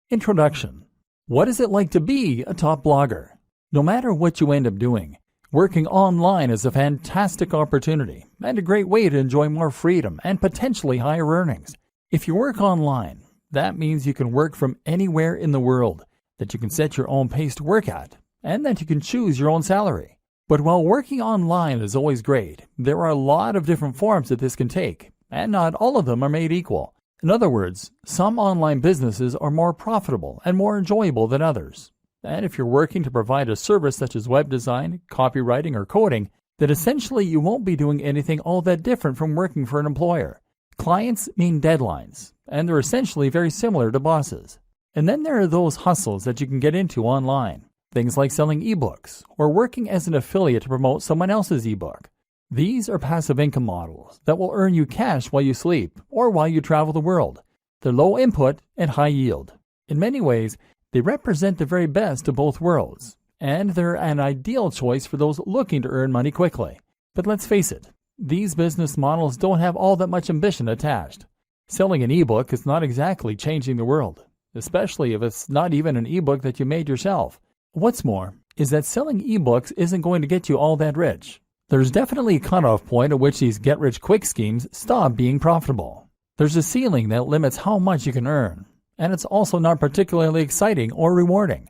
Introduction. What is it like to be a top blogger? No matter what you end up doing, working online is a fantastic opportunity and a great way to enjoy more freedom and potentially higher earnings. If you work online, that means you can work from anywhere in the world, that you can set your own pace to work at, and that you can choose your own salary. But while working online is always great, there are a lot of different forms that this can take, and not all of them are made equal. In other words, some online businesses are more profitable and more enjoyable than others. And if you're working to provide a service such as web design, copywriting, or coding, then essentially you won't be doing anything all that different from working for an employer. Clients mean deadlines, and they're essentially very similar to bosses. And then there are those hustles that you can get into online. Things like selling ebooks or working as an affiliate to promote someone else's ebook. These are passive income models that will earn you cash while you sleep or while you travel the world. They're low input and high yield. In many ways, they represent the very best of both worlds, and they're an ideal choice for those looking to earn money quickly. But let's face it, these business models don't have all that much ambition attached. Selling an ebook is not exactly changing the world, especially if it's not even an ebook that you made yourself. What's more is that selling ebooks isn't going to get you all that rich. There's definitely a cutoff point at which these get-rich-quick schemes stop being profitable. There's a ceiling that limits how much you can earn, and it's also not particularly exciting or rewarding.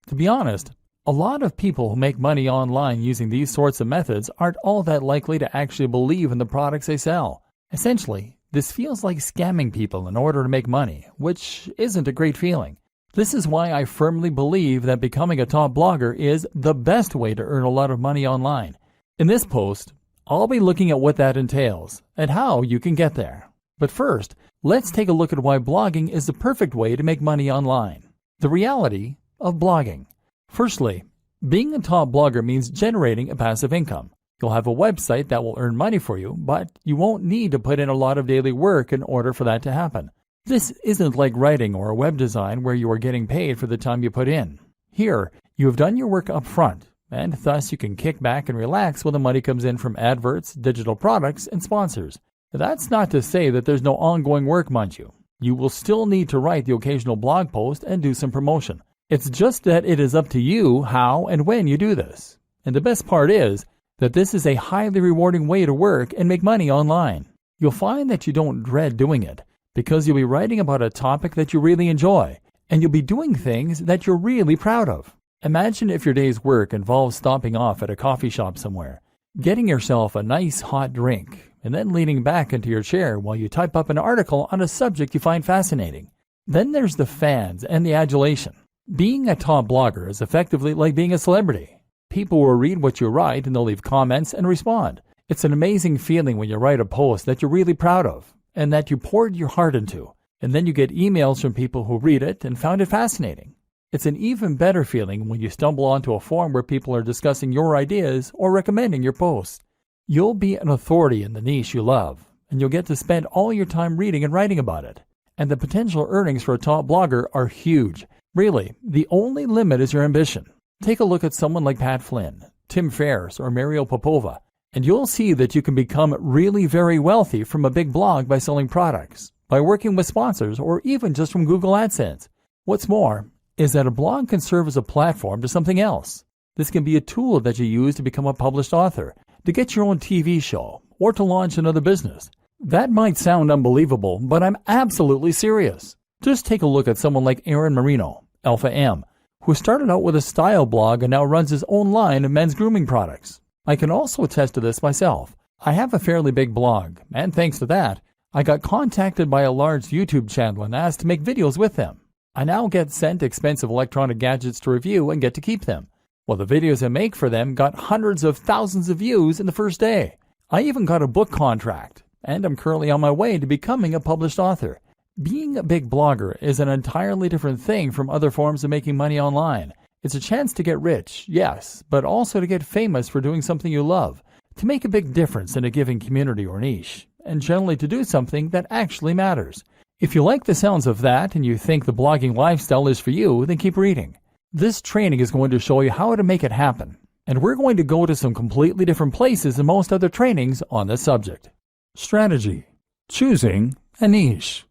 To be honest, a lot of people who make money online using these sorts of methods aren't all that likely to actually believe in the products they sell. Essentially, this feels like scamming people in order to make money, which isn't a great feeling. This is why I firmly believe that becoming a top blogger is the best way to earn a lot of money online. In this post, I'll be looking at what that entails and how you can get there. But first, let's take a look at why blogging is the perfect way to make money online. The reality of blogging. Firstly, being a top blogger means generating a passive income. You'll have a website that will earn money for you, but you won't need to put in a lot of daily work in order for that to happen. This isn't like writing or web design where you are getting paid for the time you put in. Here, you have done your work up front, and thus you can kick back and relax when the money comes in from adverts, digital products, and sponsors. That's not to say that there's no ongoing work, mind you. You will still need to write the occasional blog post and do some promotion. It's just that it is up to you how and when you do this. And the best part is that this is a highly rewarding way to work and make money online. You'll find that you don't dread doing it because you'll be writing about a topic that you really enjoy, and you'll be doing things that you're really proud of. Imagine if your day's work involves stopping off at a coffee shop somewhere, getting yourself a nice hot drink, and then leaning back into your chair while you type up an article on a subject you find fascinating. Then there's the fans and the adulation. Being a top blogger is effectively like being a celebrity. People will read what you write and they'll leave comments and respond. It's an amazing feeling when you write a post that you're really proud of and that you poured your heart into, and then you get emails from people who read it and found it fascinating. It's an even better feeling when you stumble onto a forum where people are discussing your ideas or recommending your post. You'll be an authority in the niche you love, and you'll get to spend all your time reading and writing about it. And the potential earnings for a top blogger are huge. Really, the only limit is your ambition. Take a look at someone like Pat Flynn, Tim Ferriss, or Mario Popova, and you'll see that you can become really very wealthy from a big blog by selling products, by working with sponsors, or even just from Google AdSense. What's more is that a blog can serve as a platform to something else. This can be a tool that you use to become a published author, to get your own TV show, or to launch another business. That might sound unbelievable, but I'm absolutely serious. Just take a look at someone like Aaron Marino, Alpha M, who started out with a style blog and now runs his own line of men's grooming products. I can also attest to this myself. I have a fairly big blog, and thanks to that, I got contacted by a large YouTube channel and asked to make videos with them. I now get sent expensive electronic gadgets to review and get to keep them. Well, the videos I make for them got hundreds of thousands of views in the first day. I even got a book contract, and I'm currently on my way to becoming a published author. Being a big blogger is an entirely different thing from other forms of making money online. It's a chance to get rich, yes, but also to get famous for doing something you love, to make a big difference in a given community or niche, and generally to do something that actually matters. If you like the sounds of that and you think the blogging lifestyle is for you, then keep reading. This training is going to show you how to make it happen, and we're going to go to some completely different places than most other trainings on this subject. Strategy. Choosing a niche.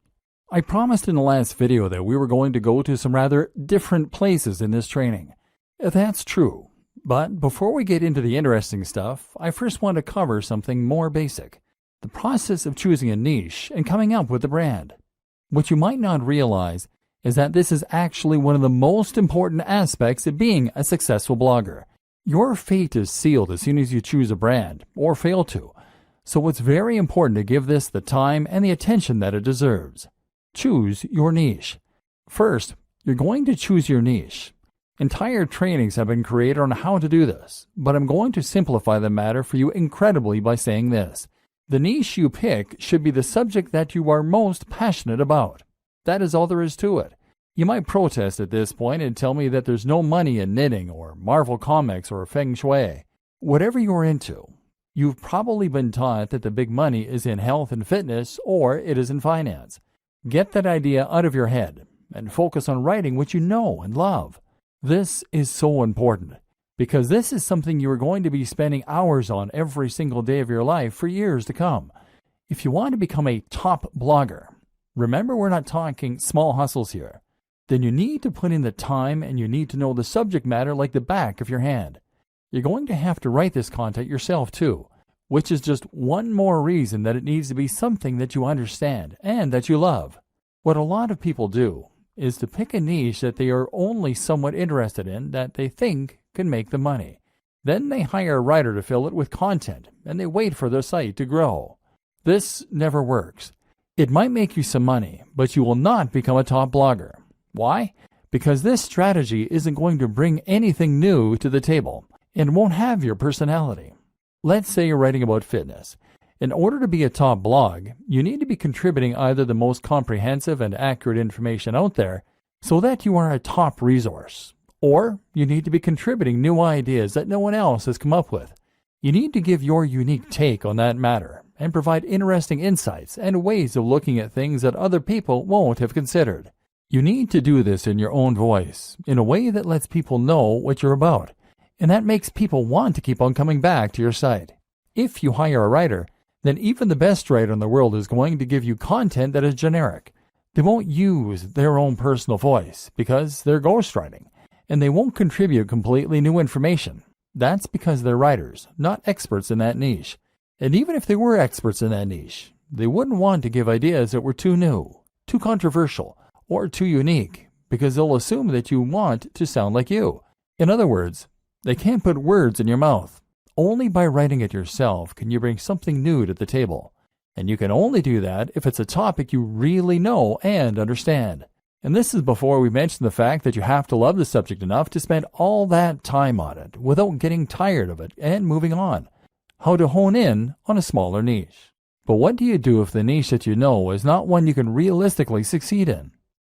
I promised in the last video that we were going to go to some rather different places in this training. That's true, but before we get into the interesting stuff, I first want to cover something more basic: the process of choosing a niche and coming up with a brand. What you might not realize is that this is actually one of the most important aspects of being a successful blogger. Your fate is sealed as soon as you choose a brand, or fail to, so it's very important to give this the time and the attention that it deserves. Choose your niche. First, you're going to choose your niche. Entire trainings have been created on how to do this, but I'm going to simplify the matter for you incredibly by saying this: the niche you pick should be the subject that you are most passionate about. That is all there is to it. You might protest at this point and tell me that there's no money in knitting or Marvel Comics or Feng Shui. Whatever you're into, you've probably been taught that the big money is in health and fitness, or it is in finance. Get that idea out of your head and focus on writing what you know and love. This is so important because this is something you are going to be spending hours on every single day of your life for years to come. If you want to become a top blogger, remember we're not talking small hustles here, then you need to put in the time and you need to know the subject matter like the back of your hand. You're going to have to write this content yourself too, which is just one more reason that it needs to be something that you understand and that you love. What a lot of people do is to pick a niche that they are only somewhat interested in that they think can make them money. Then they hire a writer to fill it with content and they wait for their site to grow. This never works. It might make you some money, but you will not become a top blogger. Why? Because this strategy isn't going to bring anything new to the table and won't have your personality. Let's say you're writing about fitness. In order to be a top blog, you need to be contributing either the most comprehensive and accurate information out there so that you are a top resource, or you need to be contributing new ideas that no one else has come up with. You need to give your unique take on that matter and provide interesting insights and ways of looking at things that other people won't have considered. You need to do this in your own voice, in a way that lets people know what you're about, and that makes people want to keep on coming back to your site. If you hire a writer, then even the best writer in the world is going to give you content that is generic. They won't use their own personal voice because they're ghostwriting, and they won't contribute completely new information. That's because they're writers, not experts in that niche. And even if they were experts in that niche, they wouldn't want to give ideas that were too new, too controversial, or too unique, because they'll assume that you want to sound like you. In other words, they can't put words in your mouth. Only by writing it yourself can you bring something new to the table. And you can only do that if it's a topic you really know and understand. And this is before we mention the fact that you have to love the subject enough to spend all that time on it without getting tired of it and moving on. How to hone in on a smaller niche. But what do you do if the niche that you know is not one you can realistically succeed in?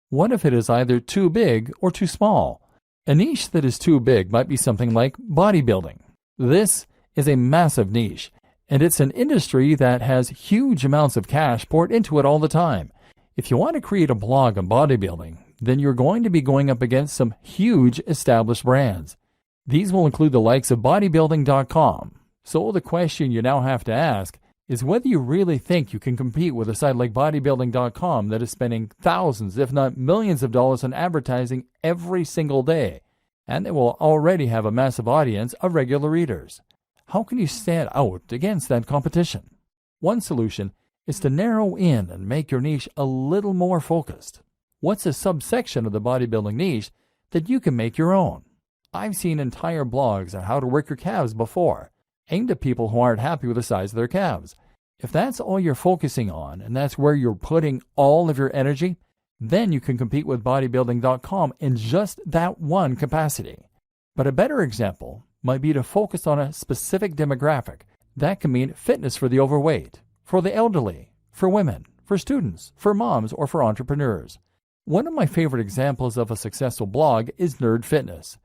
What if it is either too big or too small? A niche that is too big might be something like bodybuilding. This is a massive niche, and it's an industry that has huge amounts of cash poured into it all the time. If you want to create a blog on bodybuilding, then you're going to be going up against some huge established brands. These will include the likes of bodybuilding.com. So the question you now have to ask is whether you really think you can compete with a site like bodybuilding.com that is spending thousands, if not millions of dollars on advertising every single day, and they will already have a massive audience of regular readers. How can you stand out against that competition? One solution is to narrow in and make your niche a little more focused. What's a subsection of the bodybuilding niche that you can make your own? I've seen entire blogs on how to work your calves before, aimed at people who aren't happy with the size of their calves. If that's all you're focusing on and that's where you're putting all of your energy, then you can compete with bodybuilding.com in just that one capacity. But a better example might be to focus on a specific demographic. That can mean fitness for the overweight, for the elderly, for women, for students, for moms, or for entrepreneurs. One of my favorite examples of a successful blog is Nerd Fitness.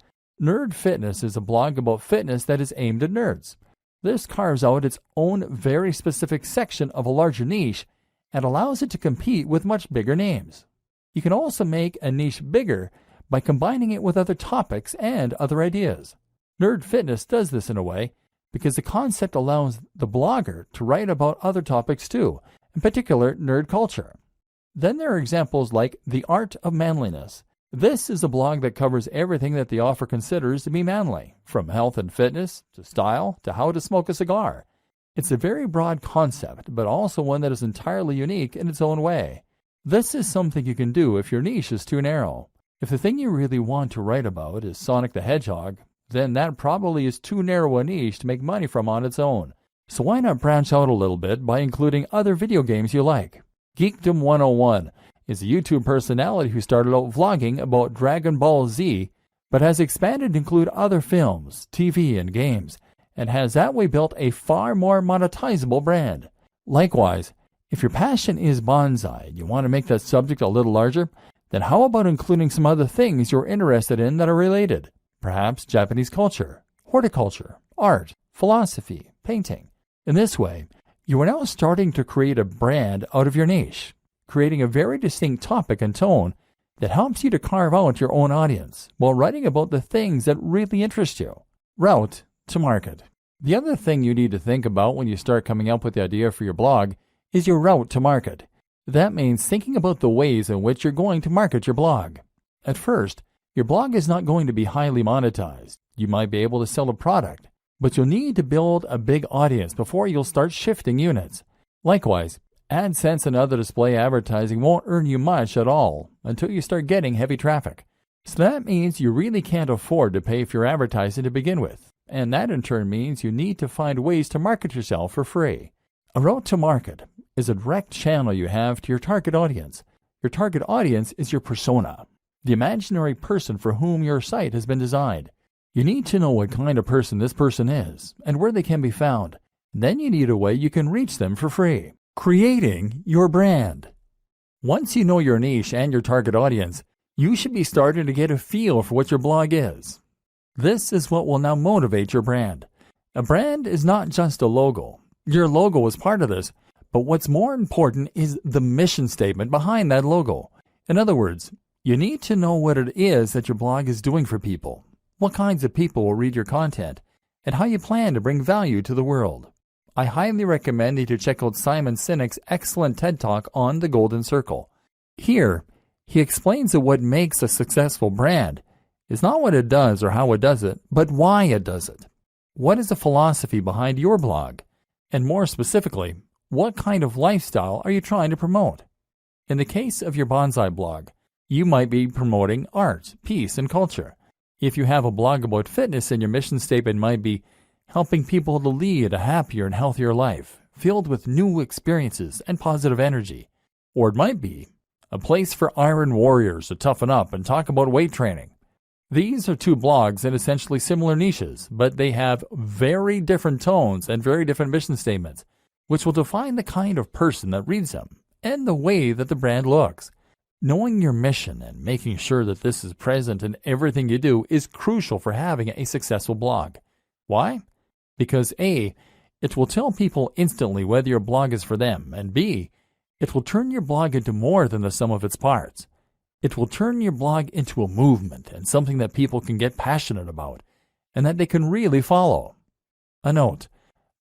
Nerd Fitness is a blog about fitness that is aimed at nerds. This carves out its own very specific section of a larger niche and allows it to compete with much bigger names. You can also make a niche bigger by combining it with other topics and other ideas. Nerd Fitness does this in a way because the concept allows the blogger to write about other topics too, in particular nerd culture. Then there are examples like The Art of Manliness. This is a blog that covers everything that the author considers to be manly, from health and fitness, to style, to how to smoke a cigar. It's a very broad concept, but also one that is entirely unique in its own way. This is something you can do if your niche is too narrow. If the thing you really want to write about is Sonic the Hedgehog, then that probably is too narrow a niche to make money from on its own. So why not branch out a little bit by including other video games you like? Geekdom 101 is a YouTube personality who started out vlogging about Dragon Ball Z, but has expanded to include other films, TV, and games, and has that way built a far more monetizable brand. Likewise, if your passion is bonsai and you want to make that subject a little larger, then how about including some other things you're interested in that are related? Perhaps Japanese culture, horticulture, art, philosophy, painting. In this way, you are now starting to create a brand out of your niche, creating a very distinct topic and tone that helps you to carve out your own audience while writing about the things that really interest you. Route to market. The other thing you need to think about when you start coming up with the idea for your blog is your route to market. That means thinking about the ways in which you're going to market your blog. At first, your blog is not going to be highly monetized. You might be able to sell a product, but you'll need to build a big audience before you'll start shifting units. Likewise, AdSense and other display advertising won't earn you much at all until you start getting heavy traffic. So that means you really can't afford to pay for your advertising to begin with, and that in turn means you need to find ways to market yourself for free. A route to market is a direct channel you have to your target audience. Your target audience is your persona, the imaginary person for whom your site has been designed. You need to know what kind of person this person is and where they can be found. Then you need a way you can reach them for free. Creating your brand. Once you know your niche and your target audience, you should be starting to get a feel for what your blog is. This is what will now motivate your brand. A brand is not just a logo. Your logo is part of this, but what's more important is the mission statement behind that logo. In other words, you need to know what it is that your blog is doing for people, what kinds of people will read your content, and how you plan to bring value to the world. I highly recommend you to check out Simon Sinek's excellent TED Talk on the Golden Circle. Here, he explains that what makes a successful brand is not what it does or how it does it, but why it does it. What is the philosophy behind your blog? And more specifically, what kind of lifestyle are you trying to promote? In the case of your bonsai blog, you might be promoting art, peace, and culture. If you have a blog about fitness, then your mission statement might be helping people to lead a happier and healthier life, filled with new experiences and positive energy. Or it might be a place for iron warriors to toughen up and talk about weight training. These are two blogs in essentially similar niches, but they have very different tones and very different mission statements, which will define the kind of person that reads them and the way that the brand looks. Knowing your mission and making sure that this is present in everything you do is crucial for having a successful blog. Why? Because A, it will tell people instantly whether your blog is for them, and B, it will turn your blog into more than the sum of its parts. It will turn your blog into a movement and something that people can get passionate about and that they can really follow. A note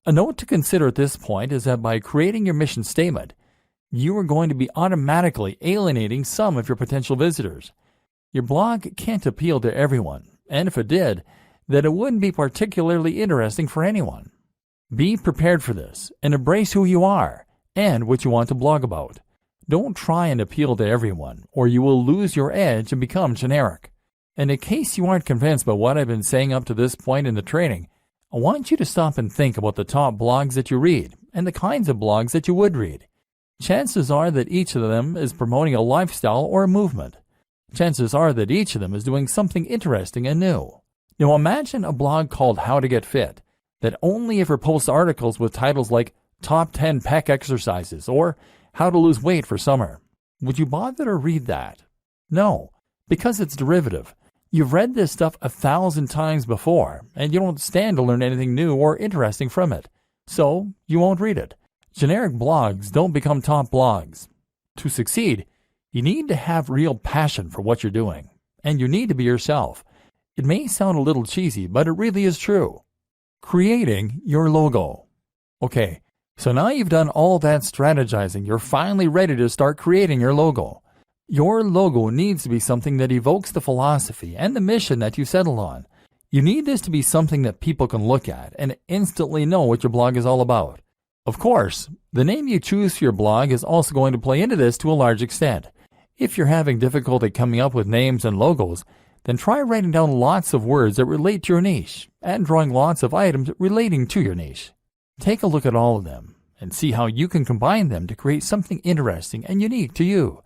to consider at this point is that by creating your mission statement, you are going to be automatically alienating some of your potential visitors. Your blog can't appeal to everyone, and if it did, then it wouldn't be particularly interesting for anyone. Be prepared for this and embrace who you are and what you want to blog about. Don't try and appeal to everyone, or you will lose your edge and become generic. And in case you aren't convinced by what I've been saying up to this point in the training, I want you to stop and think about the top blogs that you read and the kinds of blogs that you would read. Chances are that each of them is promoting a lifestyle or a movement. Chances are that each of them is doing something interesting and new. Now imagine a blog called How to Get Fit that only ever posts articles with titles like Top 10 Pec Exercises or How to Lose Weight for Summer. Would you bother to read that? No, because it's derivative. You've read this stuff 1,000 times before, and you don't stand to learn anything new or interesting from it. So, you won't read it. Generic blogs don't become top blogs. To succeed, you need to have real passion for what you're doing, and you need to be yourself. It may sound a little cheesy, but it really is true. Creating your logo. Okay, So now you've done all that strategizing, you're finally ready to start creating your logo. Your logo needs to be something that evokes the philosophy and the mission that you settled on. You need this to be something that people can look at and instantly know what your blog is all about. Of course, the name you choose for your blog is also going to play into this to a large extent. If you're having difficulty coming up with names and logos, then try writing down lots of words that relate to your niche and drawing lots of items relating to your niche. Take a look at all of them and see how you can combine them to create something interesting and unique to you.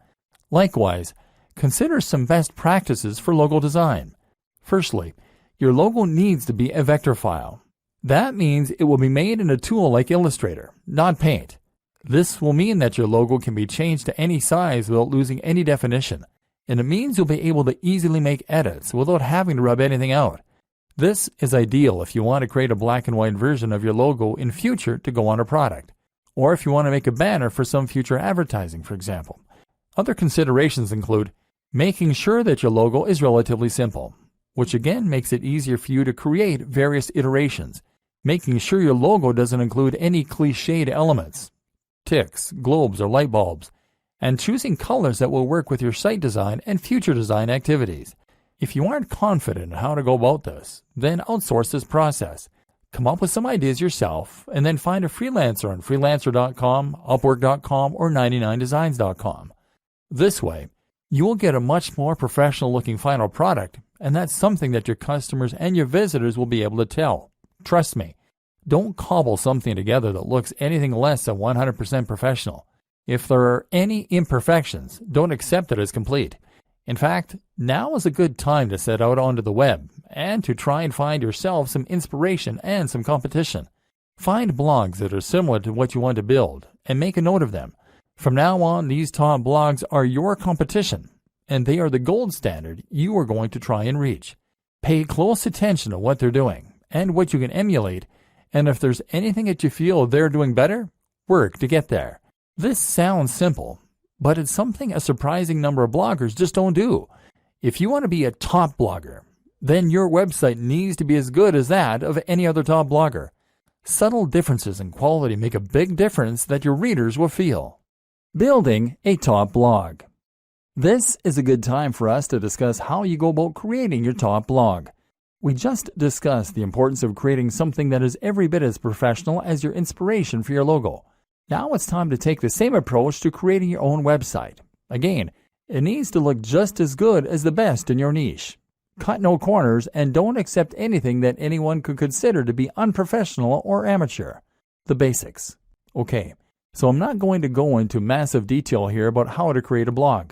Likewise, consider some best practices for logo design. Firstly, your logo needs to be a vector file. That means it will be made in a tool like Illustrator, not Paint. This will mean that your logo can be changed to any size without losing any definition, and it means you'll be able to easily make edits without having to rub anything out. This is ideal if you want to create a black and white version of your logo in future to go on a product, or if you want to make a banner for some future advertising, for example. Other considerations include making sure that your logo is relatively simple, which again makes it easier for you to create various iterations, making sure your logo doesn't include any cliched elements, ticks, globes, or light bulbs, and choosing colors that will work with your site design and future design activities. If you aren't confident in how to go about this, then outsource this process. Come up with some ideas yourself, and then find a freelancer on freelancer.com, upwork.com, or 99designs.com. This way, you will get a much more professional-looking final product, and that's something that your customers and your visitors will be able to tell. Trust me, don't cobble something together that looks anything less than 100% professional. If there are any imperfections, don't accept it as complete. In fact, now is a good time to set out onto the web and to try and find yourself some inspiration and some competition. Find blogs that are similar to what you want to build and make a note of them. From now on, these top blogs are your competition, and they are the gold standard you are going to try and reach. Pay close attention to what they're doing and what you can emulate, and if there's anything that you feel they're doing better, work to get there. This sounds simple, but it's something a surprising number of bloggers just don't do. If you want to be a top blogger, then your website needs to be as good as that of any other top blogger. Subtle differences in quality make a big difference that your readers will feel. Building a top blog. This is a good time for us to discuss how you go about creating your top blog. We just discussed the importance of creating something that is every bit as professional as your inspiration for your logo. Now it's time to take the same approach to creating your own website. Again, it needs to look just as good as the best in your niche. Cut no corners and don't accept anything that anyone could consider to be unprofessional or amateur. The basics. Okay, so I'm not going to go into massive detail here about how to create a blog.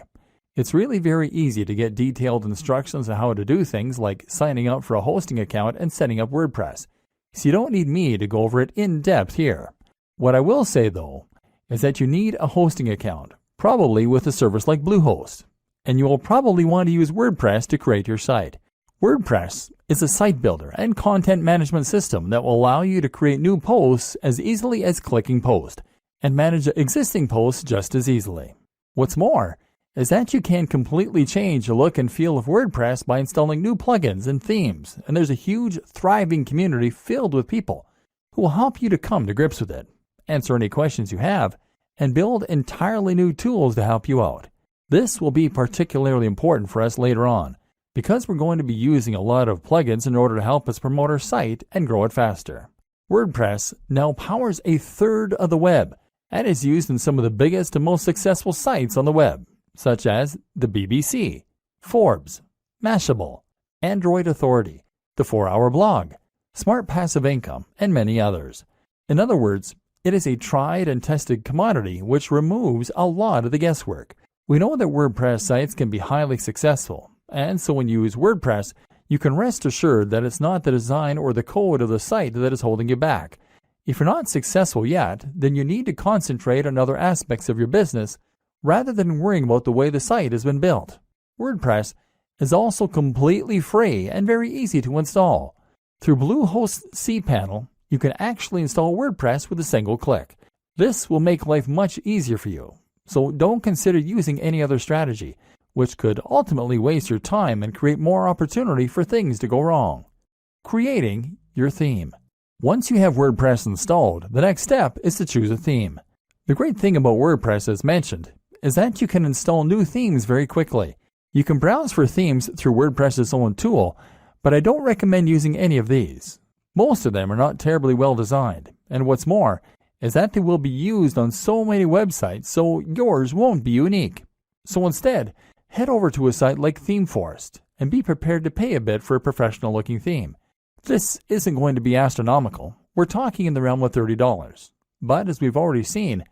It's really very easy to get detailed instructions on how to do things like signing up for a hosting account and setting up WordPress. So you don't need me to go over it in depth here. What I will say, though, is that you need a hosting account, probably with a service like Bluehost, and you will probably want to use WordPress to create your site. WordPress is a site builder and content management system that will allow you to create new posts as easily as clicking post, and manage existing posts just as easily. What's more is that you can completely change the look and feel of WordPress by installing new plugins and themes, and there's a huge, thriving community filled with people who will help you to come to grips with it, answer any questions you have, and build entirely new tools to help you out. This will be particularly important for us later on, because we're going to be using a lot of plugins in order to help us promote our site and grow it faster. WordPress now powers a third of the web and is used in some of the biggest and most successful sites on the web, such as the BBC, Forbes, Mashable, Android Authority, the 4-Hour Blog, Smart Passive Income, and many others. In other words, it is a tried and tested commodity which removes a lot of the guesswork. We know that WordPress sites can be highly successful, and so when you use WordPress, you can rest assured that it's not the design or the code of the site that is holding you back. If you're not successful yet, then you need to concentrate on other aspects of your business rather than worrying about the way the site has been built. WordPress is also completely free and very easy to install. Through Bluehost's cPanel, you can actually install WordPress with a single click. This will make life much easier for you, so don't consider using any other strategy, which could ultimately waste your time and create more opportunity for things to go wrong. Creating your theme. Once you have WordPress installed, the next step is to choose a theme. The great thing about WordPress, as mentioned, is that you can install new themes very quickly. You can browse for themes through WordPress's own tool, but I don't recommend using any of these. Most of them are not terribly well designed, and what's more is that they will be used on so many websites, so yours won't be unique. So instead, head over to a site like ThemeForest and be prepared to pay a bit for a professional-looking theme. This isn't going to be astronomical. We're talking in the realm of $30. But as we've already seen,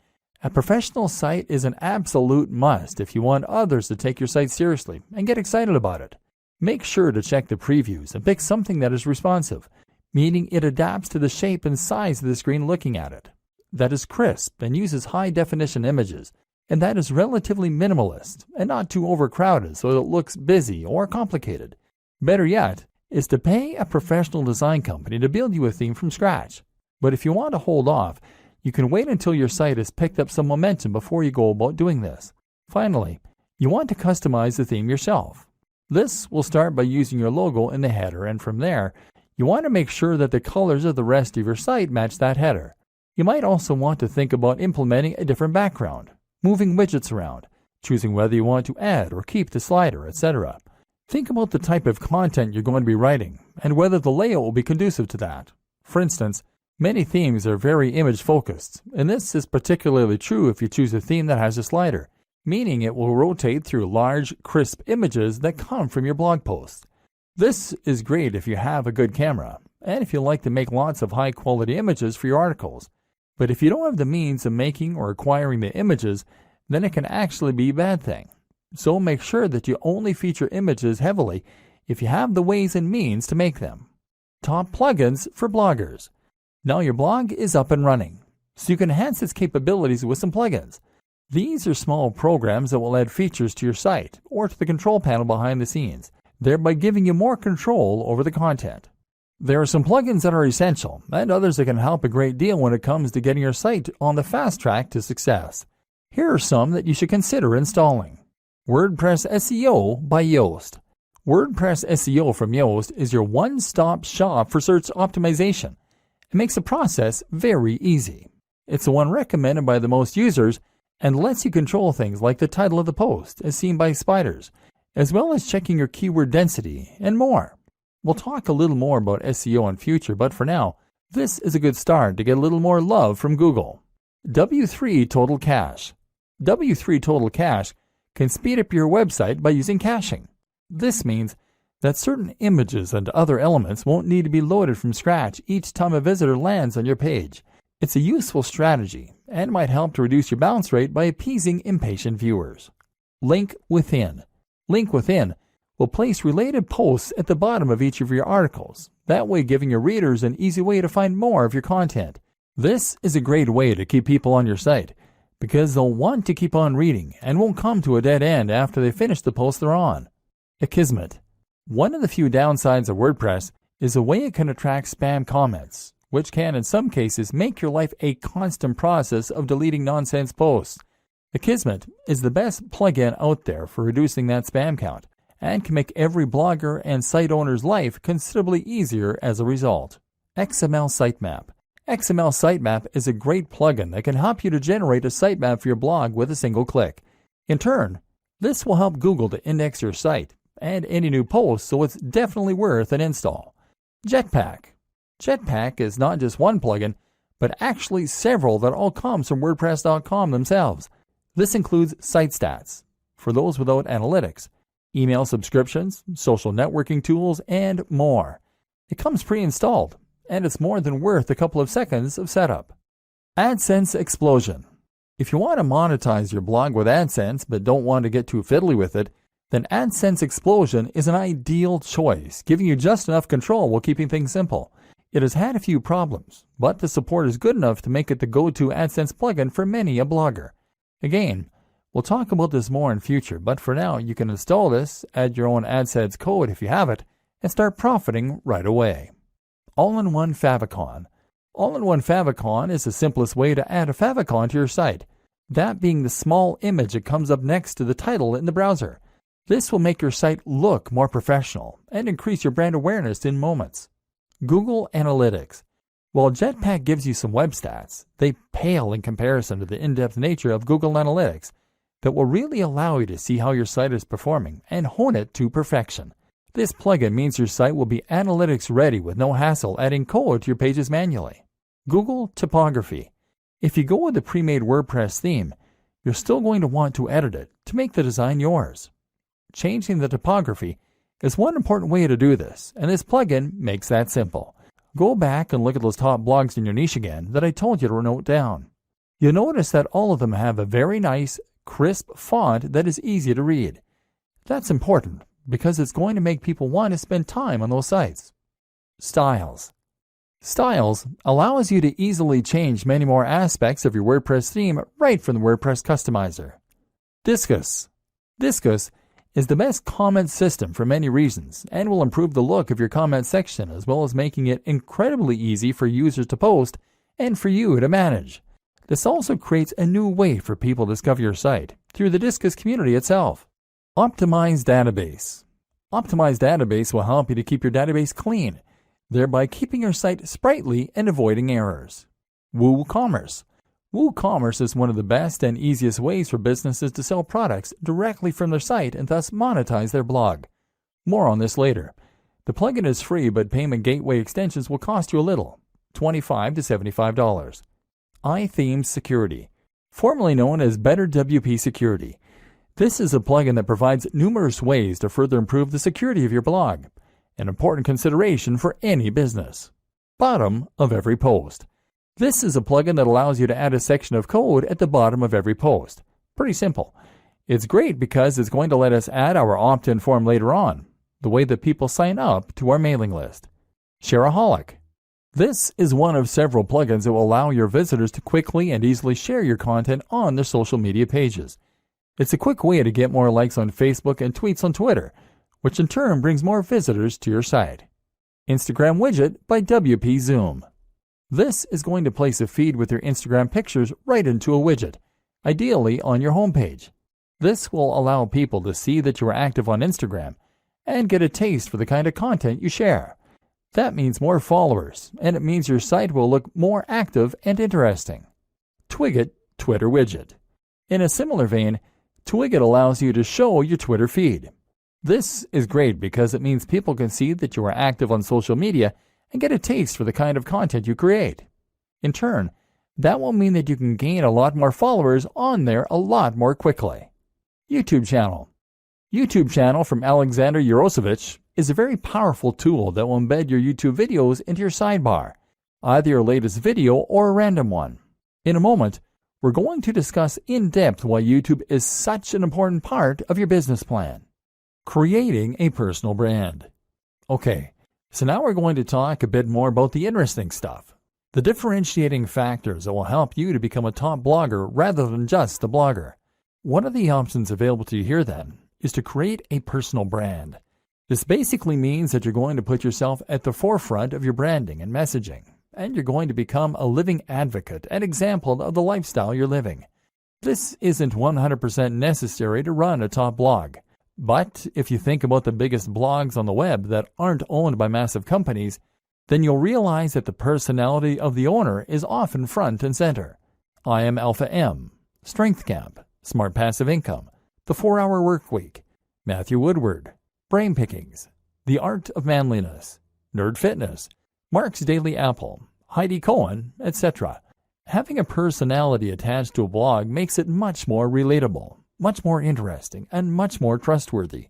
a professional site is an absolute must if you want others to take your site seriously and get excited about it. Make sure to check the previews and pick something that is responsive, meaning it adapts to the shape and size of the screen looking at it, that is crisp and uses high-definition images, and that is relatively minimalist and not too overcrowded so that it looks busy or complicated. Better yet, is to pay a professional design company to build you a theme from scratch. But if you want to hold off, you can wait until your site has picked up some momentum before you go about doing this. Finally, you want to customize the theme yourself. This will start by using your logo in the header, and from there, you want to make sure that the colors of the rest of your site match that header. You might also want to think about implementing a different background, moving widgets around, choosing whether you want to add or keep the slider, etc. Think about the type of content you're going to be writing and whether the layout will be conducive to that. For instance, many themes are very image-focused, and this is particularly true if you choose a theme that has a slider, meaning it will rotate through large, crisp images that come from your blog post. This is great if you have a good camera, and if you like to make lots of high-quality images for your articles. But if you don't have the means of making or acquiring the images, then it can actually be a bad thing. So make sure that you only feature images heavily if you have the ways and means to make them. Top plugins for bloggers. Now your blog is up and running, so you can enhance its capabilities with some plugins. These are small programs that will add features to your site or to the control panel behind the scenes, thereby giving you more control over the content. There are some plugins that are essential and others that can help a great deal when it comes to getting your site on the fast track to success. Here are some that you should consider installing. WordPress SEO by Yoast. WordPress SEO from Yoast is your one-stop shop for search optimization. It makes the process very easy. It's the one recommended by the most users and lets you control things like the title of the post as seen by spiders, as well as checking your keyword density and more. We'll talk a little more about SEO in future, but for now, this is a good start to get a little more love from Google. W3 Total Cache. W3 Total Cache can speed up your website by using caching. This means that certain images and other elements won't need to be loaded from scratch each time a visitor lands on your page. It's a useful strategy and might help to reduce your bounce rate by appeasing impatient viewers. Link Within. Link Within will place related posts at the bottom of each of your articles, that way giving your readers an easy way to find more of your content. This is a great way to keep people on your site, because they'll want to keep on reading and won't come to a dead end after they finish the post they're on. Akismet. One of the few downsides of WordPress is the way it can attract spam comments, which can in some cases make your life a constant process of deleting nonsense posts. Akismet is the best plugin out there for reducing that spam count and can make every blogger and site owner's life considerably easier as a result. XML Sitemap. XML Sitemap is a great plugin that can help you to generate a sitemap for your blog with a single click. In turn, this will help Google to index your site and any new posts, so it's definitely worth an install. Jetpack. Jetpack is not just one plugin, but actually several that all come from WordPress.com themselves. This includes site stats, for those without analytics, email subscriptions, social networking tools, and more. It comes pre-installed, and it's more than worth a couple of seconds of setup. AdSense Explosion. If you want to monetize your blog with AdSense but don't want to get too fiddly with it, then AdSense Explosion is an ideal choice, giving you just enough control while keeping things simple. It has had a few problems, but the support is good enough to make it the go-to AdSense plugin for many a blogger. Again, we'll talk about this more in future, but for now you can install this, add your own AdSense code if you have it, and start profiting right away. All-in-one favicon. All-in-one favicon is the simplest way to add a favicon to your site, that being the small image that comes up next to the title in the browser. This will make your site look more professional and increase your brand awareness in moments. Google Analytics. While Jetpack gives you some web stats, they pale in comparison to the in-depth nature of Google Analytics that will really allow you to see how your site is performing and hone it to perfection. This plugin means your site will be analytics ready with no hassle adding code to your pages manually. Google Typography. If you go with the pre-made WordPress theme, you're still going to want to edit it to make the design yours. Changing the typography is one important way to do this, and this plugin makes that simple. Go back and look at those top blogs in your niche again that I told you to note down. You'll notice that all of them have a very nice, crisp font that is easy to read. That's important because it's going to make people want to spend time on those sites. Styles. Styles allows you to easily change many more aspects of your WordPress theme right from the WordPress customizer. Disqus. Disqus is the best comment system for many reasons and will improve the look of your comment section as well as making it incredibly easy for users to post and for you to manage. This also creates a new way for people to discover your site through the Disqus community itself. Optimized Database. Optimized Database will help you to keep your database clean, thereby keeping your site sprightly and avoiding errors. WooCommerce. WooCommerce is one of the best and easiest ways for businesses to sell products directly from their site and thus monetize their blog. More on this later. The plugin is free, but payment gateway extensions will cost you a little, $25 to $75. iThemes Security, formerly known as Better WP Security. This is a plugin that provides numerous ways to further improve the security of your blog, an important consideration for any business. Bottom of every post. This is a plugin that allows you to add a section of code at the bottom of every post. Pretty simple. It's great because it's going to let us add our opt-in form later on, the way that people sign up to our mailing list. Shareaholic. This is one of several plugins that will allow your visitors to quickly and easily share your content on their social media pages. It's a quick way to get more likes on Facebook and tweets on Twitter, which in turn brings more visitors to your site. Instagram Widget by WP Zoom. This is going to place a feed with your Instagram pictures right into a widget, ideally on your homepage. This will allow people to see that you are active on Instagram and get a taste for the kind of content you share. That means more followers, and it means your site will look more active and interesting. Twigget Twitter Widget. In a similar vein, Twigget allows you to show your Twitter feed. This is great because it means people can see that you are active on social media and get a taste for the kind of content you create. In turn, that will mean that you can gain a lot more followers on there a lot more quickly. YouTube channel. YouTube channel from Alexander Yarosevich is a very powerful tool that will embed your YouTube videos into your sidebar, either your latest video or a random one. In a moment, we're going to discuss in depth why YouTube is such an important part of your business plan. Creating a personal brand. Okay, so now we're going to talk a bit more about the interesting stuff, the differentiating factors that will help you to become a top blogger rather than just a blogger. One of the options available to you here then is to create a personal brand. This basically means that you're going to put yourself at the forefront of your branding and messaging, and you're going to become a living advocate and example of the lifestyle you're living. This isn't 100% necessary to run a top blog. But if you think about the biggest blogs on the web that aren't owned by massive companies, then you'll realize that the personality of the owner is often front and center. I Am Alpha M, Strength Camp, Smart Passive Income, The 4-Hour Workweek, Matthew Woodward, Brain Pickings, The Art of Manliness, Nerd Fitness, Mark's Daily Apple, Heidi Cohen, etc. Having a personality attached to a blog makes it much more relatable, much more interesting, and much more trustworthy.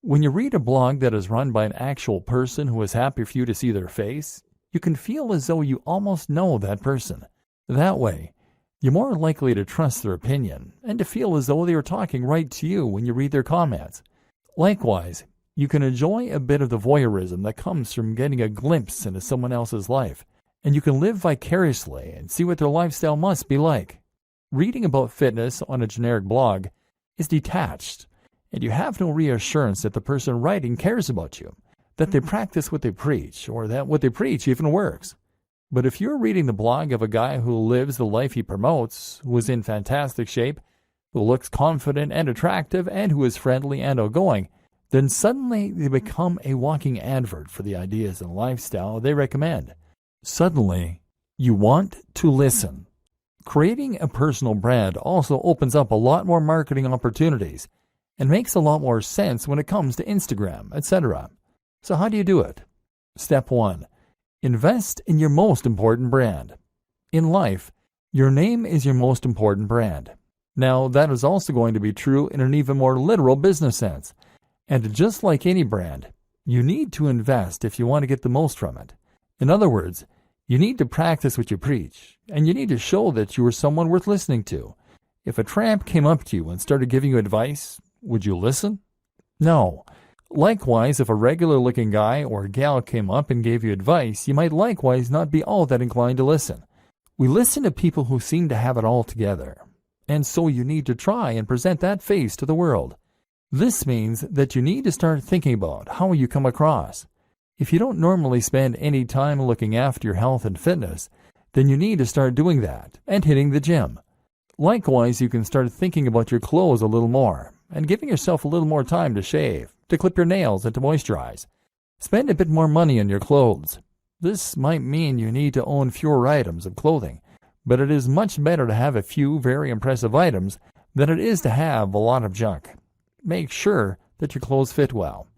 When you read a blog that is run by an actual person who is happy for you to see their face, you can feel as though you almost know that person. That way, you're more likely to trust their opinion and to feel as though they are talking right to you when you read their comments. Likewise, you can enjoy a bit of the voyeurism that comes from getting a glimpse into someone else's life, and you can live vicariously and see what their lifestyle must be like. Reading about fitness on a generic blog is detached, and you have no reassurance that the person writing cares about you, that they practice what they preach, or that what they preach even works. But if you're reading the blog of a guy who lives the life he promotes, who is in fantastic shape, who looks confident and attractive, and who is friendly and outgoing, then suddenly they become a walking advert for the ideas and lifestyle they recommend. Suddenly, You want to listen. Creating a personal brand also opens up a lot more marketing opportunities and makes a lot more sense when it comes to Instagram, etc. So how do you do it? Step 1. Invest in your most important brand. In life, your name is your most important brand. Now, that is also going to be true in an even more literal business sense. And just like any brand, you need to invest if you want to get the most from it. In other words, you need to practice what you preach, and you need to show that you are someone worth listening to. If a tramp came up to you and started giving you advice, would you listen? No. Likewise, if a regular-looking guy or gal came up and gave you advice, you might likewise not be all that inclined to listen. We listen to people who seem to have it all together, and so you need to try and present that face to the world. This means that you need to start thinking about how you come across. If you don't normally spend any time looking after your health and fitness, then you need to start doing that and hitting the gym. Likewise, you can start thinking about your clothes a little more and giving yourself a little more time to shave, to clip your nails, and to moisturize. Spend a bit more money on your clothes. This might mean you need to own fewer items of clothing, but it is much better to have a few very impressive items than it is to have a lot of junk. Make sure that your clothes fit well.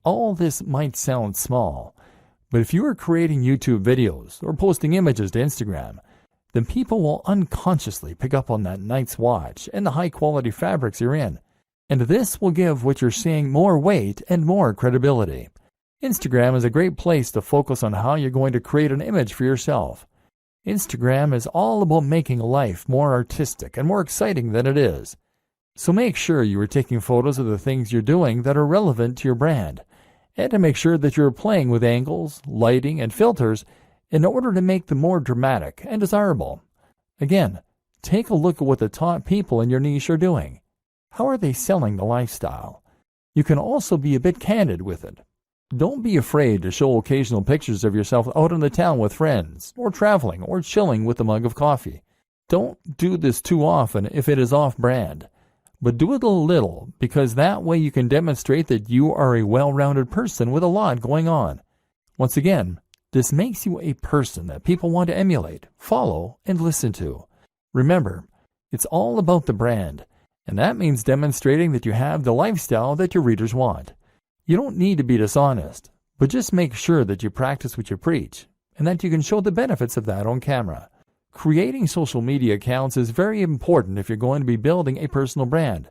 All this might sound small, but if you are creating YouTube videos or posting images to Instagram, then people will unconsciously pick up on that nice watch and the high-quality fabrics you're in, and this will give what you're saying more weight and more credibility. Instagram is a great place to focus on how you're going to create an image for yourself. Instagram is all about making life more artistic and more exciting than it is. So make sure you are taking photos of the things you're doing that are relevant to your brand, and to make sure that you're playing with angles, lighting, and filters in order to make them more dramatic and desirable. Again, take a look at what the top people in your niche are doing. How are they selling the lifestyle? You can also be a bit candid with it. Don't be afraid to show occasional pictures of yourself out in the town with friends, or traveling, or chilling with a mug of coffee. Don't do this too often if it is off-brand, but do it a little, because that way you can demonstrate that you are a well-rounded person with a lot going on. Once again, this makes you a person that people want to emulate, follow, and listen to. Remember, it's all about the brand, and that means demonstrating that you have the lifestyle that your readers want. You don't need to be dishonest, but just make sure that you practice what you preach, and that you can show the benefits of that on camera. Creating social media accounts is very important if you're going to be building a personal brand,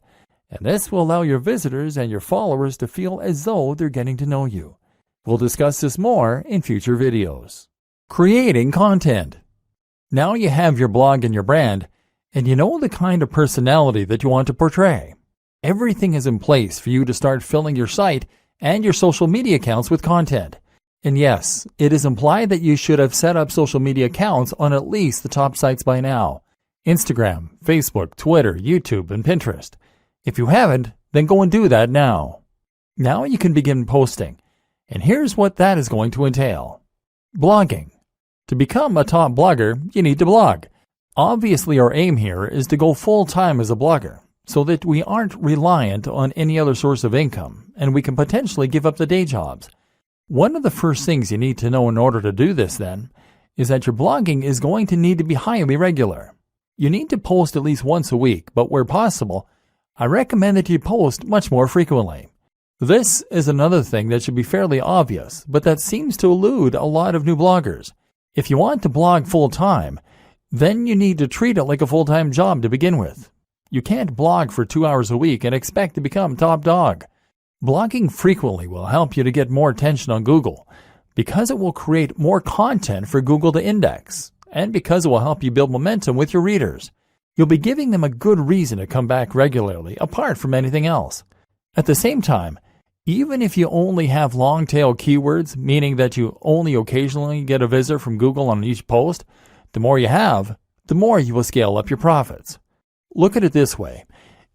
and this will allow your visitors and your followers to feel as though they're getting to know you. We'll discuss this more in future videos. Creating content. Now you have your blog and your brand, and you know the kind of personality that you want to portray. Everything is in place for you to start filling your site and your social media accounts with content. And yes, it is implied that you should have set up social media accounts on at least the top sites by now: Instagram, Facebook, Twitter, YouTube, and Pinterest. If you haven't, then go and do that now. Now you can begin posting, and here's what that is going to entail. Blogging. To become a top blogger, you need to blog. Obviously, our aim here is to go full-time as a blogger, so that we aren't reliant on any other source of income, and we can potentially give up the day jobs. One of the first things you need to know in order to do this, then, is that your blogging is going to need to be highly regular. You need to post at least once a week, but where possible, I recommend that you post much more frequently. This is another thing that should be fairly obvious, but that seems to elude a lot of new bloggers. If you want to blog full-time, then you need to treat it like a full-time job to begin with. You can't blog for 2 hours a week and expect to become top dog. Blogging frequently will help you to get more attention on Google, because it will create more content for Google to index, and because it will help you build momentum with your readers. You'll be giving them a good reason to come back regularly, apart from anything else. At the same time, even if you only have long-tail keywords, meaning that you only occasionally get a visit from Google on each post, the more you have, the more you will scale up your profits. Look at it this way.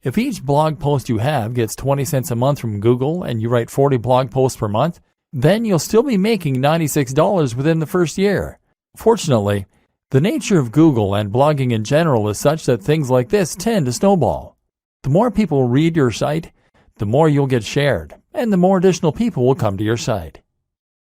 If each blog post you have gets 20 cents a month from Google and you write 40 blog posts per month, then you'll still be making $96 within the first year. Fortunately, the nature of Google and blogging in general is such that things like this tend to snowball. The more people read your site, the more you'll get shared, and the more additional people will come to your site.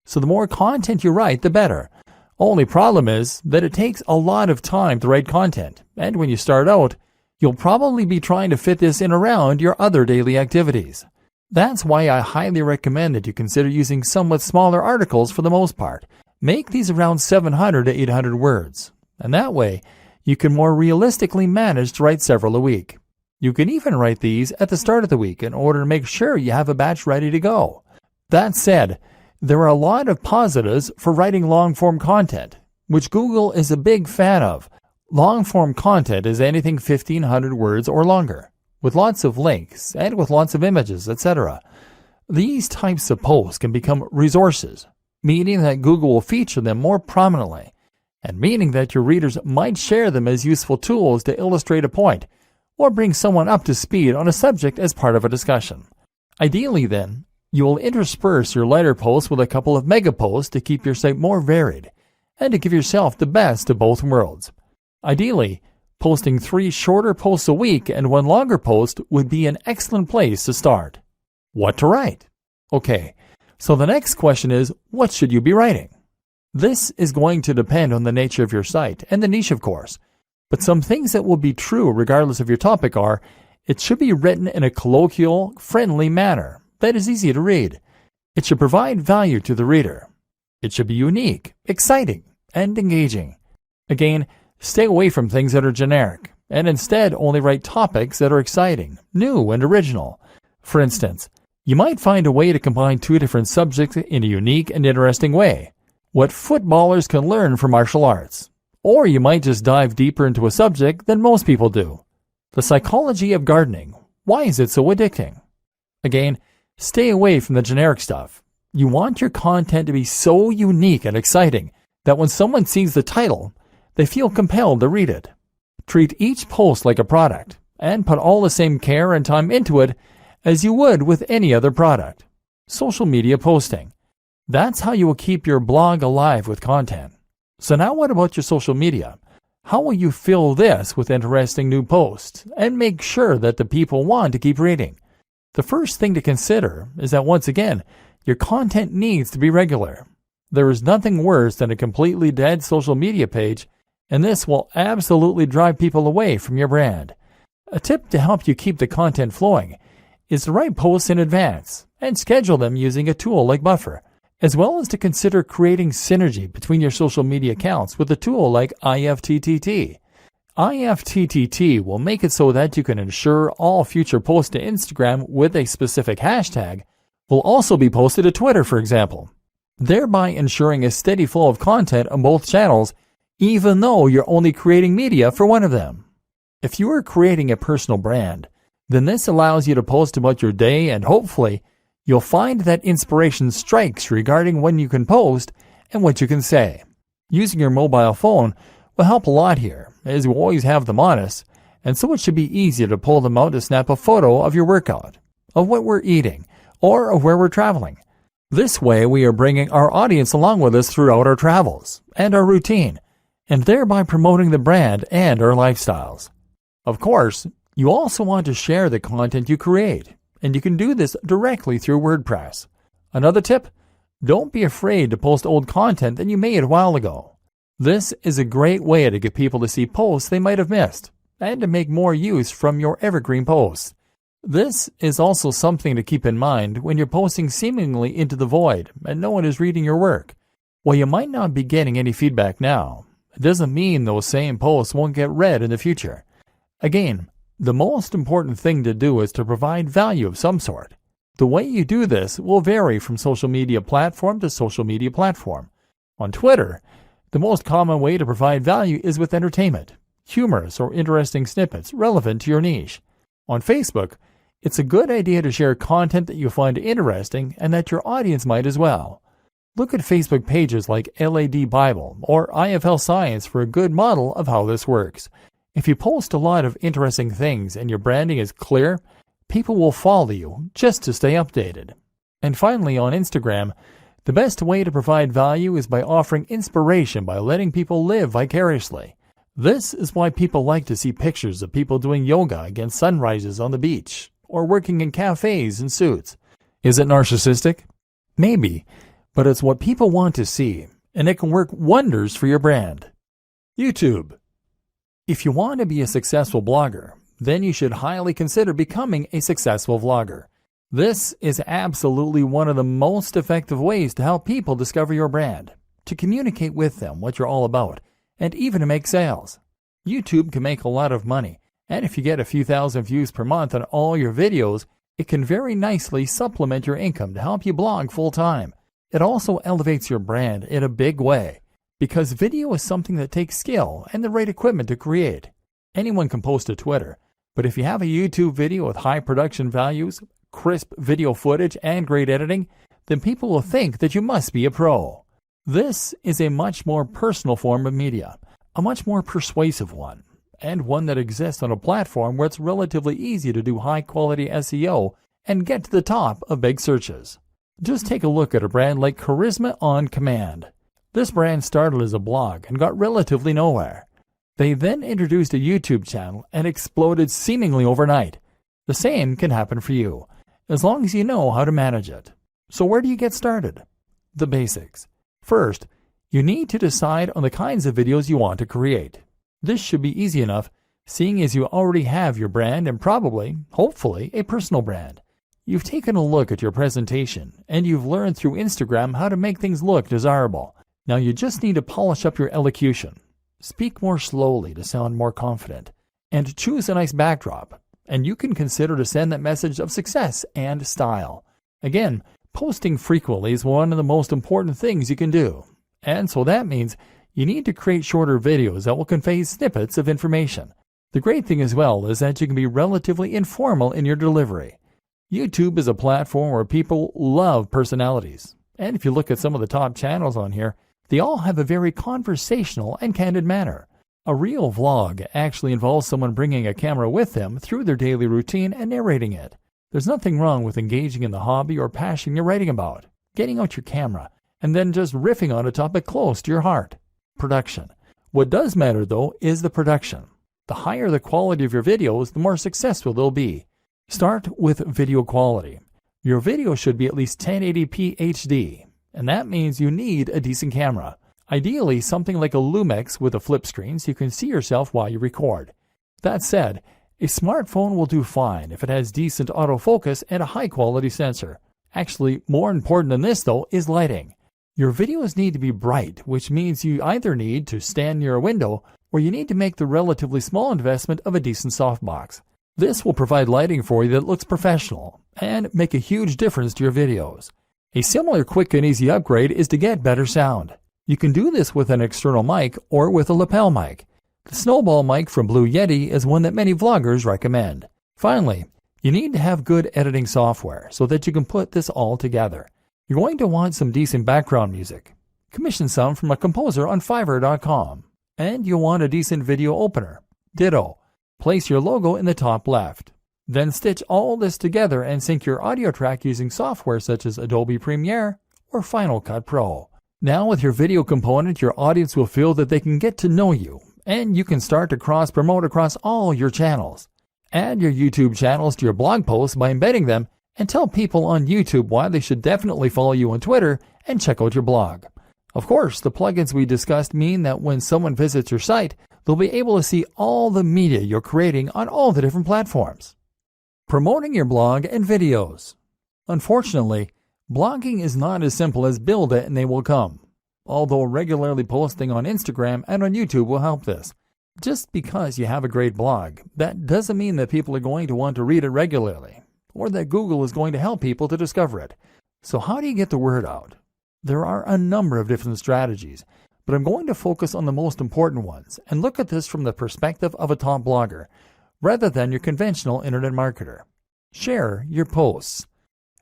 So the more content you write, the better. Only problem is that it takes a lot of time to write content, and when you start out, you'll probably be trying to fit this in around your other daily activities. That's why I highly recommend that you consider using somewhat smaller articles for the most part. Make these around 700 to 800 words, and that way you can more realistically manage to write several a week. You can even write these at the start of the week in order to make sure you have a batch ready to go. That said, there are a lot of positives for writing long-form content, which Google is a big fan of. Long-form content is anything 1,500 words or longer, with lots of links and with lots of images, etc. These types of posts can become resources, meaning that Google will feature them more prominently, and meaning that your readers might share them as useful tools to illustrate a point or bring someone up to speed on a subject as part of a discussion. Ideally, then, you will intersperse your lighter posts with a couple of mega posts to keep your site more varied and to give yourself the best of both worlds. Ideally, posting 3 shorter posts a week and 1 longer post would be an excellent place to start. What to write? Okay, so the next question is, what should you be writing? This is going to depend on the nature of your site and the niche, of course, but some things that will be true regardless of your topic are, it should be written in a colloquial, friendly manner that is easy to read. It should provide value to the reader. It should be unique, exciting, and engaging. Again, stay away from things that are generic, and instead only write topics that are exciting, new, and original. For instance, you might find a way to combine 2 different subjects in a unique and interesting way. What footballers can learn from martial arts. Or you might just dive deeper into a subject than most people do. The psychology of gardening. Why is it so addicting? Again, stay away from the generic stuff. You want your content to be so unique and exciting that when someone sees the title, they feel compelled to read it. Treat each post like a product and put all the same care and time into it as you would with any other product. Social media posting. That's how you will keep your blog alive with content. So now what about your social media? How will you fill this with interesting new posts and make sure that the people want to keep reading? The first thing to consider is that once again, your content needs to be regular. There is nothing worse than a completely dead social media page, and this will absolutely drive people away from your brand. A tip to help you keep the content flowing is to write posts in advance and schedule them using a tool like Buffer, as well as to consider creating synergy between your social media accounts with a tool like IFTTT. IFTTT will make it so that you can ensure all future posts to Instagram with a specific hashtag will also be posted to Twitter, for example, thereby ensuring a steady flow of content on both channels, even though you're only creating media for one of them. If you are creating a personal brand, then this allows you to post about your day, and hopefully you'll find that inspiration strikes regarding when you can post and what you can say. Using your mobile phone will help a lot here, as you always have them on us, and so it should be easy to pull them out to snap a photo of your workout, of what we're eating, or of where we're traveling. This way we are bringing our audience along with us throughout our travels and our routine, and thereby promoting the brand and our lifestyles. Of course, you also want to share the content you create, and you can do this directly through WordPress. Another tip, don't be afraid to post old content that you made a while ago. This is a great way to get people to see posts they might have missed, and to make more use from your evergreen posts. This is also something to keep in mind when you're posting seemingly into the void and no one is reading your work. While you might not be getting any feedback now, it doesn't mean those same posts won't get read in the future. Again, the most important thing to do is to provide value of some sort. The way you do this will vary from social media platform to social media platform. On Twitter, the most common way to provide value is with entertainment, humorous or interesting snippets relevant to your niche. On Facebook, it's a good idea to share content that you find interesting and that your audience might as well. Look at Facebook pages like LAD Bible or IFL Science for a good model of how this works. If you post a lot of interesting things and your branding is clear, people will follow you just to stay updated. And finally, on Instagram, the best way to provide value is by offering inspiration by letting people live vicariously. This is why people like to see pictures of people doing yoga against sunrises on the beach or working in cafes in suits. Is it narcissistic? Maybe, but it's what people want to see, and it can work wonders for your brand. YouTube. If you want to be a successful blogger, then you should highly consider becoming a successful vlogger. This is absolutely one of the most effective ways to help people discover your brand, to communicate with them what you're all about, and even to make sales. YouTube can make a lot of money, and if you get a few thousand views per month on all your videos, it can very nicely supplement your income to help you blog full-time. It also elevates your brand in a big way, because video is something that takes skill and the right equipment to create. Anyone can post to Twitter, but if you have a YouTube video with high production values, crisp video footage, and great editing, then people will think that you must be a pro. This is a much more personal form of media, a much more persuasive one, and one that exists on a platform where it's relatively easy to do high-quality SEO and get to the top of big searches. Just take a look at a brand like Charisma on Command. This brand started as a blog and got relatively nowhere. They then introduced a YouTube channel and exploded seemingly overnight. The same can happen for you, as long as you know how to manage it. So where do you get started? The basics. First, you need to decide on the kinds of videos you want to create. This should be easy enough, seeing as you already have your brand and probably, hopefully, a personal brand. You've taken a look at your presentation, and you've learned through Instagram how to make things look desirable. Now you just need to polish up your elocution. Speak more slowly to sound more confident, and choose a nice backdrop, and you can consider to send that message of success and style. Again, posting frequently is one of the most important things you can do, and so that means you need to create shorter videos that will convey snippets of information. The great thing as well is that you can be relatively informal in your delivery. YouTube is a platform where people love personalities, and if you look at some of the top channels on here, they all have a very conversational and candid manner. A real vlog actually involves someone bringing a camera with them through their daily routine and narrating it. There's nothing wrong with engaging in the hobby or passion you're writing about, getting out your camera, and then just riffing on a topic close to your heart. Production. What does matter, though, is the production. The higher the quality of your videos, the more successful they'll be. Start with video quality. Your video should be at least 1080p HD. And that means you need a decent camera. Ideally, something like a Lumix with a flip screen so you can see yourself while you record. That said, a smartphone will do fine if it has decent autofocus and a high-quality sensor. Actually, more important than this, though, is lighting. Your videos need to be bright, which means you either need to stand near a window or you need to make the relatively small investment of a decent softbox. This will provide lighting for you that looks professional and make a huge difference to your videos. A similar quick and easy upgrade is to get better sound. You can do this with an external mic or with a lapel mic. The Snowball mic from Blue Yeti is one that many vloggers recommend. Finally, you need to have good editing software so that you can put this all together. You're going to want some decent background music. Commission some from a composer on Fiverr.com. And you'll want a decent video opener. Ditto. Place your logo in the top left. Then stitch all this together and sync your audio track using software such as Adobe Premiere or Final Cut Pro. Now with your video component, your audience will feel that they can get to know you, and you can start to cross-promote across all your channels. Add your YouTube channels to your blog posts by embedding them, and tell people on YouTube why they should definitely follow you on Twitter and check out your blog. Of course, the plugins we discussed mean that when someone visits your site, they'll be able to see all the media you're creating on all the different platforms. Promoting your blog and videos. Unfortunately, blogging is not as simple as build it and they will come. Although regularly posting on Instagram and on YouTube will help this. Just because you have a great blog, that doesn't mean that people are going to want to read it regularly, or that Google is going to help people to discover it. So how do you get the word out? There are a number of different strategies, but I'm going to focus on the most important ones and look at this from the perspective of a top blogger, rather than your conventional internet marketer. Share your posts.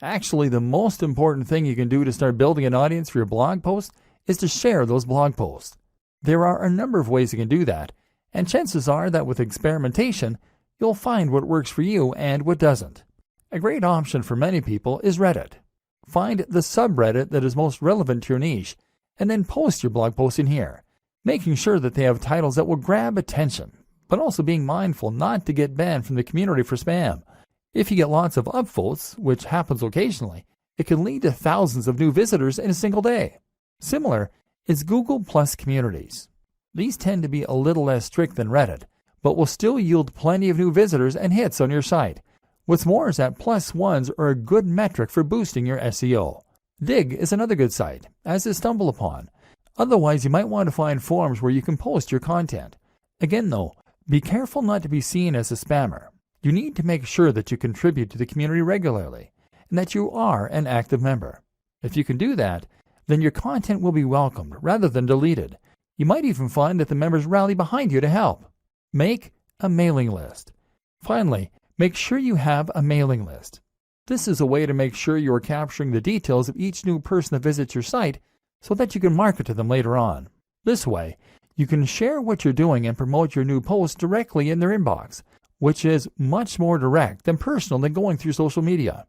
Actually, the most important thing you can do to start building an audience for your blog posts is to share those blog posts. There are a number of ways you can do that, and chances are that with experimentation, you'll find what works for you and what doesn't. A great option for many people is Reddit. Find the subreddit that is most relevant to your niche, and then post your blog post in here, making sure that they have titles that will grab attention, but also being mindful not to get banned from the community for spam. If you get lots of upvotes, which happens occasionally, it can lead to thousands of new visitors in a single day. Similar, is Google Plus communities. These tend to be a little less strict than Reddit, but will still yield plenty of new visitors and hits on your site. What's more is that plus ones are a good metric for boosting your SEO. Digg is another good site, as is StumbleUpon. Otherwise, you might want to find forums where you can post your content. Again though, be careful not to be seen as a spammer. You need to make sure that you contribute to the community regularly, and that you are an active member. If you can do that, then your content will be welcomed rather than deleted. You might even find that the members rally behind you to help. Make a mailing list. Finally, make sure you have a mailing list. This is a way to make sure you are capturing the details of each new person that visits your site so that you can market to them later on. This way, you can share what you're doing and promote your new posts directly in their inbox, which is much more direct and personal than going through social media.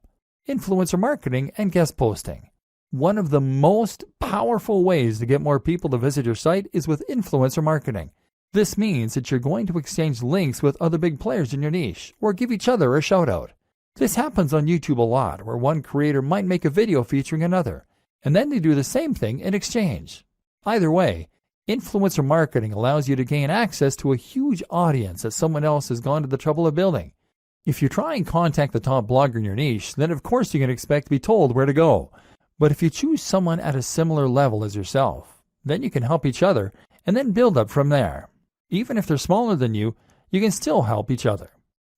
Influencer marketing and guest posting. One of the most powerful ways to get more people to visit your site is with influencer marketing. This means that you're going to exchange links with other big players in your niche, or give each other a shout out. This happens on YouTube a lot, where one creator might make a video featuring another, and then they do the same thing in exchange. Either way, influencer marketing allows you to gain access to a huge audience that someone else has gone to the trouble of building. If you try and contact the top blogger in your niche, then of course you can expect to be told where to go. But if you choose someone at a similar level as yourself, then you can help each other and then build up from there. Even if they're smaller than you, you can still help each other.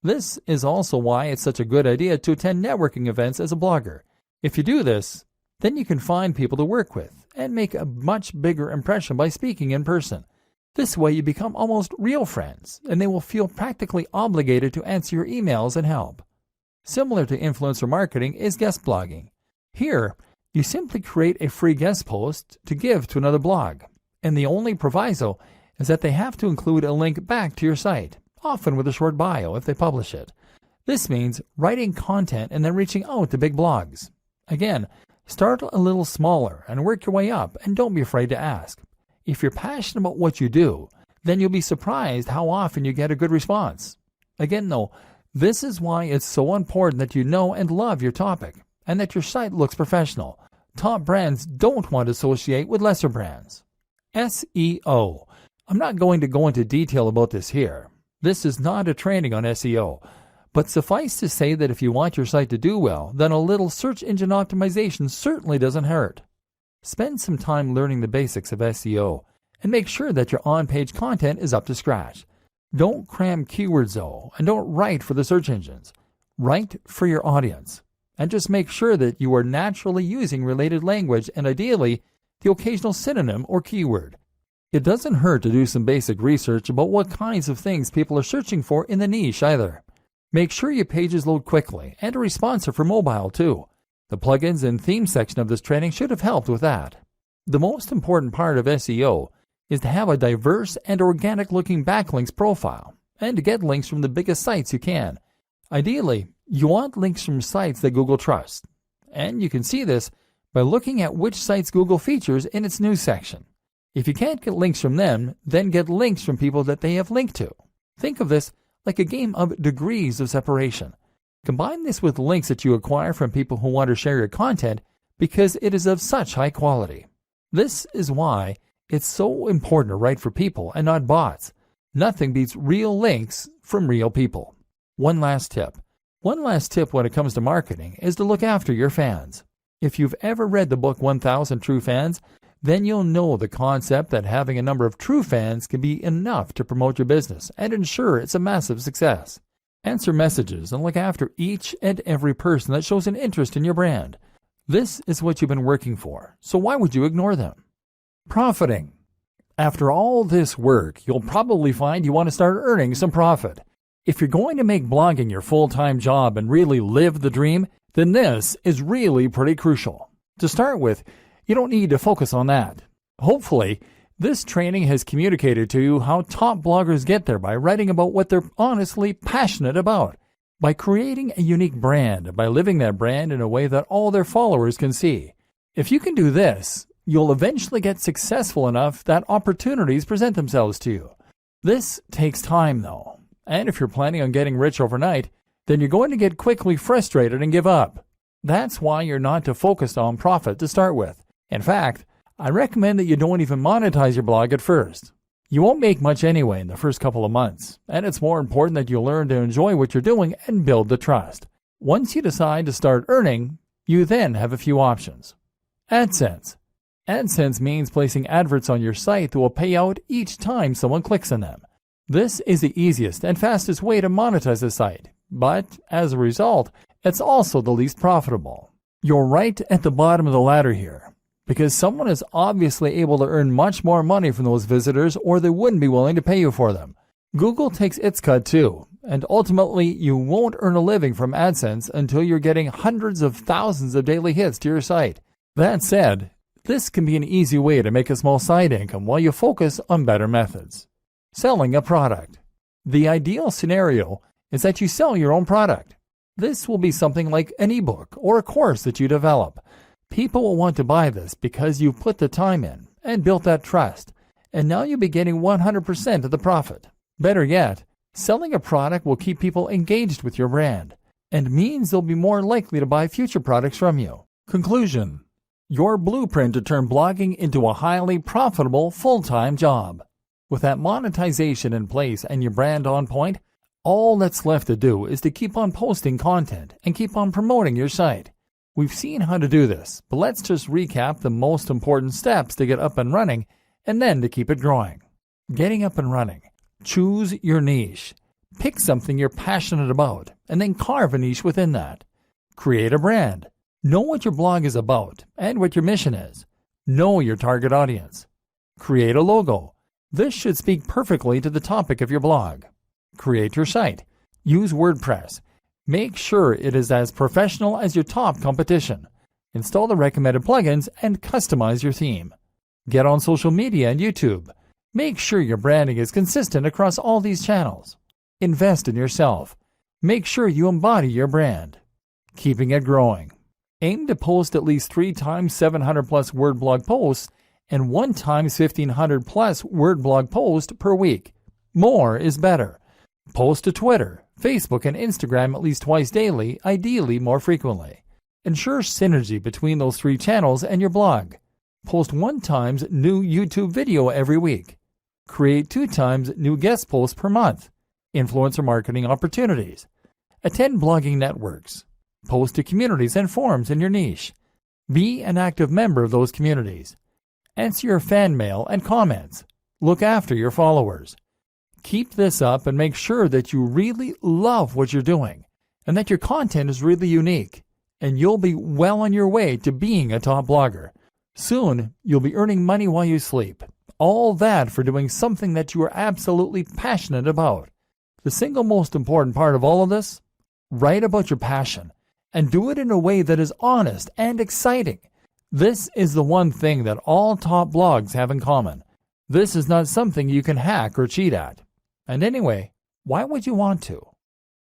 This is also why it's such a good idea to attend networking events as a blogger. If you do this, then you can find people to work with and make a much bigger impression by speaking in person. This way you become almost real friends, and they will feel practically obligated to answer your emails and help. Similar to influencer marketing is guest blogging. Here, you simply create a free guest post to give to another blog, and the only proviso is that they have to include a link back to your site, often with a short bio if they publish it. This means writing content and then reaching out to big blogs. Again, start a little smaller and work your way up, and don't be afraid to ask. If you're passionate about what you do, then you'll be surprised how often you get a good response. Again though, this is why it's so important that you know and love your topic, and that your site looks professional. Top brands don't want to associate with lesser brands. SEO. I'm not going to go into detail about this here. This is not a training on SEO, but suffice to say that if you want your site to do well, then a little search engine optimization certainly doesn't hurt. Spend some time learning the basics of SEO, and make sure that your on-page content is up to scratch. Don't cram keywords though, and don't write for the search engines. Write for your audience. And just make sure that you are naturally using related language and ideally the occasional synonym or keyword. It doesn't hurt to do some basic research about what kinds of things people are searching for in the niche either. Make sure your pages load quickly and are responsive for mobile too. The plugins and theme section of this training should have helped with that. The most important part of SEO is to have a diverse and organic looking backlinks profile and to get links from the biggest sites you can. Ideally, you want links from sites that Google trusts, and you can see this by looking at which sites Google features in its news section. If you can't get links from them, then get links from people that they have linked to. Think of this like a game of degrees of separation. Combine this with links that you acquire from people who want to share your content because it is of such high quality. This is why it's so important to write for people and not bots. Nothing beats real links from real people. One last tip when it comes to marketing is to look after your fans. If you've ever read the book 1000 True Fans, then you'll know the concept that having a number of true fans can be enough to promote your business and ensure it's a massive success. Answer messages and look after each and every person that shows an interest in your brand. This is what you've been working for, so why would you ignore them? Profiting. After all this work, you'll probably find you want to start earning some profit. If you're going to make blogging your full-time job and really live the dream, then this is really pretty crucial. To start with, you don't need to focus on that. Hopefully, this training has communicated to you how top bloggers get there by writing about what they're honestly passionate about, by creating a unique brand, and by living that brand in a way that all their followers can see. If you can do this, you'll eventually get successful enough that opportunities present themselves to you. This takes time though. And if you're planning on getting rich overnight, then you're going to get quickly frustrated and give up. That's why you're not to focus on profit to start with. In fact, I recommend that you don't even monetize your blog at first. You won't make much anyway in the first couple of months, and it's more important that you learn to enjoy what you're doing and build the trust. Once you decide to start earning, you then have a few options. AdSense. AdSense means placing adverts on your site that will pay out each time someone clicks on them. This is the easiest and fastest way to monetize a site, but as a result, it's also the least profitable. You're right at the bottom of the ladder here, because someone is obviously able to earn much more money from those visitors or they wouldn't be willing to pay you for them. Google takes its cut too, and ultimately you won't earn a living from AdSense until you're getting hundreds of thousands of daily hits to your site. That said, this can be an easy way to make a small side income while you focus on better methods. Selling a product. The ideal scenario is that you sell your own product. This will be something like an ebook or a course that you develop. People will want to buy this because you've put the time in and built that trust, and now you'll be getting 100% of the profit. Better yet, selling a product will keep people engaged with your brand and means they'll be more likely to buy future products from you. Conclusion. Your blueprint to turn blogging into a highly profitable full-time job. With that monetization in place and your brand on point, all that's left to do is to keep on posting content and keep on promoting your site. We've seen how to do this, but let's just recap the most important steps to get up and running and then to keep it growing. Getting up and running. Choose your niche. Pick something you're passionate about and then carve a niche within that. Create a brand. Know what your blog is about and what your mission is. Know your target audience. Create a logo. This should speak perfectly to the topic of your blog. Create your site. Use WordPress. Make sure it is as professional as your top competition. Install the recommended plugins and customize your theme. Get on social media and YouTube. Make sure your branding is consistent across all these channels. Invest in yourself. Make sure you embody your brand. Keeping it growing. Aim to post at least 3 times 700 plus word blog posts and 1 times 1500 plus word blog post per week. More is better. Post to Twitter, Facebook, and Instagram at least twice daily, ideally more frequently. Ensure synergy between those 3 channels and your blog. Post 1 times new YouTube video every week. Create 2 times new guest posts per month. Influencer marketing opportunities. Attend blogging networks. Post to communities and forums in your niche. Be an active member of those communities. Answer your fan mail and comments. Look after your followers. Keep this up and make sure that you really love what you're doing and that your content is really unique, and you'll be well on your way to being a top blogger. Soon, you'll be earning money while you sleep. All that for doing something that you are absolutely passionate about. The single most important part of all of this? Write about your passion and do it in a way that is honest and exciting. This is the one thing that all top blogs have in common. This is not something you can hack or cheat at. And anyway, why would you want to?